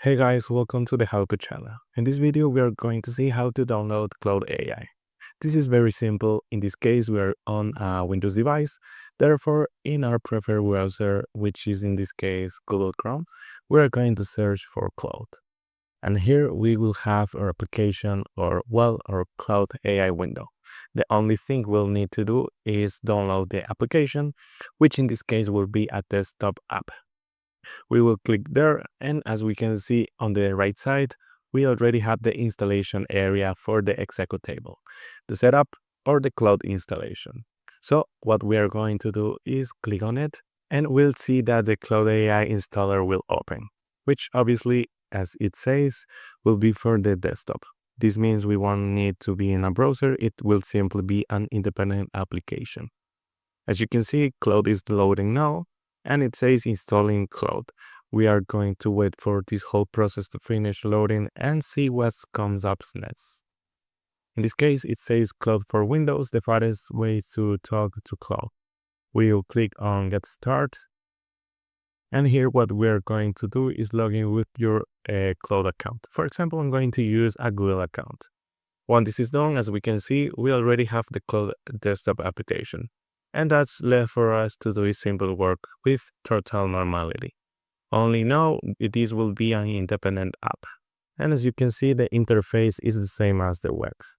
Hey guys, welcome to the How To channel. In this video, we are going to see how to download Claude AI. This is very simple. In this case, we are on a Windows device. Therefore, in our preferred browser, which is in this case Google Chrome, we are going to search for Claude. And here we will have our application our Claude AI window. The only thing we'll need to do is download the application, which in this case will be a desktop app. We will click there, and as we can see on the right side, we already have the installation area for the executable, the setup or the Claude installation. So what we are going to do is click on it, and we'll see that the Claude AI installer will open, which obviously, as it says, will be for the desktop. This means we won't need to be in a browser, it will simply be an independent application. As you can see, Claude is loading now, and it says installing Claude. We are going to wait for this whole process to finish loading and see what comes up next. In this case, it says Claude for Windows, the fastest way to talk to Claude. We'll click on Get Started, and here what we're going to do is log in with your Claude account. For example, I'm going to use a Google account. Once this is done, as we can see, we already have the Claude desktop application. And that's left for us to do simple work with total normality. Only now, this will be an independent app. And as you can see, the interface is the same as the web.